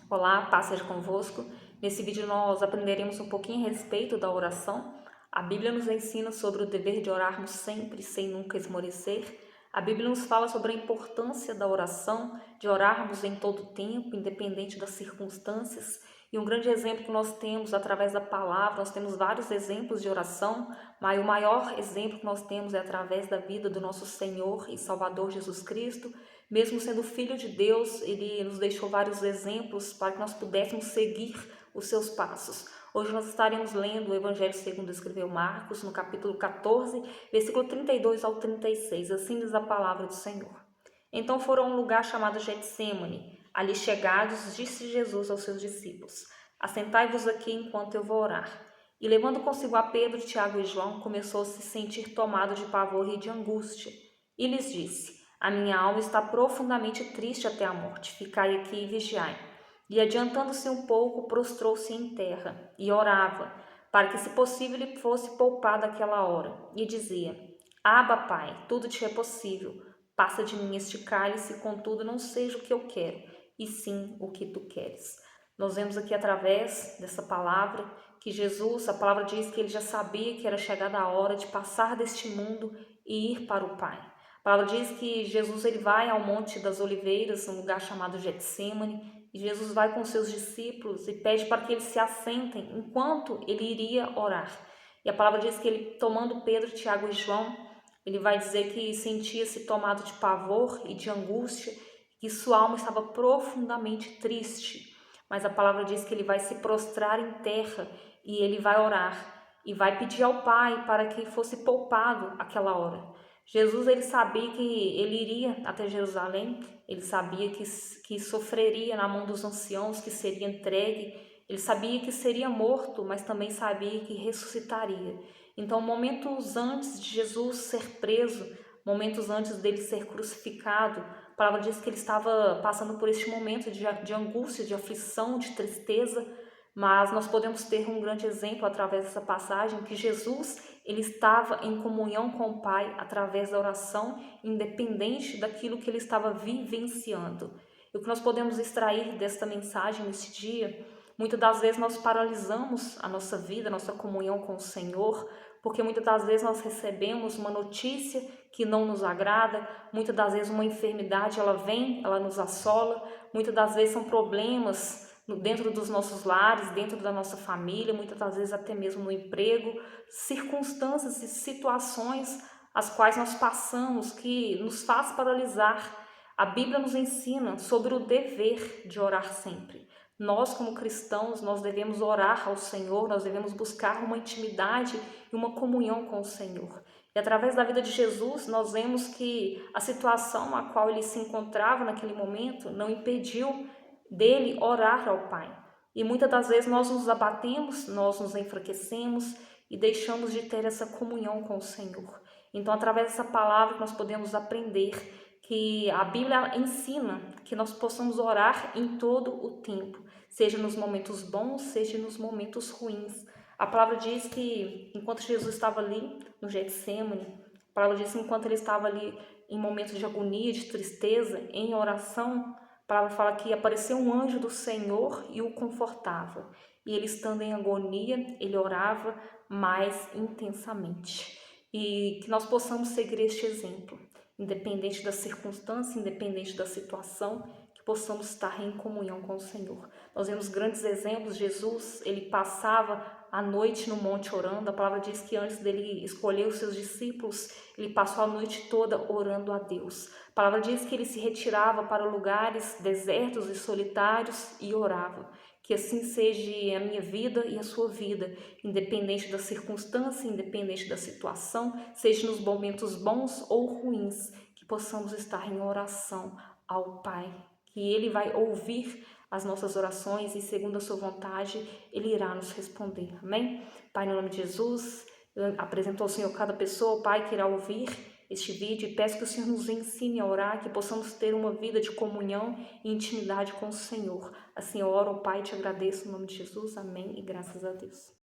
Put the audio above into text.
Olá, paz seja convosco. Nesse vídeo nós aprenderemos um pouquinho a respeito da oração. A Bíblia nos ensina sobre o dever de orarmos sempre, sem nunca esmorecer. A Bíblia nos fala sobre a importância da oração, de orarmos em todo o tempo, independente das circunstâncias. E um grande exemplo que nós temos através da palavra, nós temos vários exemplos de oração, mas o maior exemplo que nós temos é através da vida do nosso Senhor e Salvador Jesus Cristo. Mesmo sendo Filho de Deus, Ele nos deixou vários exemplos para que nós pudéssemos seguir os seus passos. Hoje nós estaremos lendo o Evangelho segundo escreveu Marcos, no capítulo 14, versículo 32 ao 36. Assim diz a palavra do Senhor. Então foram a um lugar chamado Getsêmani. Ali chegados, disse Jesus aos seus discípulos: Assentai-vos aqui enquanto eu vou orar. E levando consigo a Pedro, Tiago e João, começou a se sentir tomado de pavor e de angústia. E lhes disse: A minha alma está profundamente triste até a morte. Ficai aqui e vigiai. E adiantando-se um pouco, prostrou-se em terra e orava, para que, se possível, lhe fosse poupado aquela hora. E dizia: Abba, Pai, tudo te é possível. Passa de mim este cálice, contudo não seja o que eu quero, e sim o que tu queres. Nós vemos aqui através dessa palavra que Jesus, a palavra diz que ele já sabia que era chegada a hora de passar deste mundo e ir para o Pai. A palavra diz que Jesus ele vai ao Monte das Oliveiras, um lugar chamado Getsemane, e Jesus vai com seus discípulos e pede para que eles se assentem enquanto ele iria orar. E a palavra diz que ele, tomando Pedro, Tiago e João, ele vai dizer que sentia-se tomado de pavor e de angústia, que sua alma estava profundamente triste. Mas a palavra diz que ele vai se prostrar em terra e ele vai orar e vai pedir ao Pai para que fosse poupado aquela hora. Jesus ele sabia que ele iria até Jerusalém, ele sabia que sofreria na mão dos anciãos, que seria entregue, ele sabia que seria morto, mas também sabia que ressuscitaria. Então, momentos antes de Jesus ser preso, momentos antes dele ser crucificado, a palavra diz que ele estava passando por este momento de angústia, de aflição, de tristeza, mas nós podemos ter um grande exemplo através dessa passagem, que Jesus ele estava em comunhão com o Pai através da oração, independente daquilo que ele estava vivenciando. E o que nós podemos extrair desta mensagem neste dia, muitas das vezes nós paralisamos a nossa vida, a nossa comunhão com o Senhor, porque muitas das vezes nós recebemos uma notícia que não nos agrada, muitas das vezes uma enfermidade ela vem, ela nos assola, muitas das vezes são problemas dentro dos nossos lares, dentro da nossa família, muitas das vezes até mesmo no emprego, circunstâncias e situações as quais nós passamos que nos faz paralisar. A Bíblia nos ensina sobre o dever de orar sempre. Nós, como cristãos, nós devemos orar ao Senhor, nós devemos buscar uma intimidade e uma comunhão com o Senhor. E através da vida de Jesus, nós vemos que a situação a qual ele se encontrava naquele momento não impediu dele orar ao Pai. E muitas das vezes nós nos abatemos, nós nos enfraquecemos e deixamos de ter essa comunhão com o Senhor. Então, através dessa palavra, nós podemos aprender que a Bíblia ensina que nós possamos orar em todo o tempo, seja nos momentos bons, seja nos momentos ruins. A palavra diz que enquanto Jesus estava ali no Getsemane, a palavra diz que enquanto ele estava ali em momentos de agonia, de tristeza, em oração, a palavra fala que apareceu um anjo do Senhor e o confortava. E ele, estando em agonia, ele orava mais intensamente. E que nós possamos seguir este exemplo, independente da circunstância, independente da situação, que possamos estar em comunhão com o Senhor. Nós vemos grandes exemplos. Jesus, ele passava a noite no monte orando. A palavra diz que antes dele escolher os seus discípulos, ele passou a noite toda orando a Deus. A palavra diz que ele se retirava para lugares desertos e solitários e orava. Que assim seja a minha vida e a sua vida, independente da circunstância, independente da situação, seja nos momentos bons ou ruins, que possamos estar em oração ao Pai, que Ele vai ouvir as nossas orações e, segundo a sua vontade, Ele irá nos responder. Amém? Pai, no nome de Jesus, eu apresento ao Senhor cada pessoa, Pai, que irá ouvir este vídeo, e peço que o Senhor nos ensine a orar, que possamos ter uma vida de comunhão e intimidade com o Senhor. Assim eu oro, Pai, e te agradeço no nome de Jesus. Amém e graças a Deus.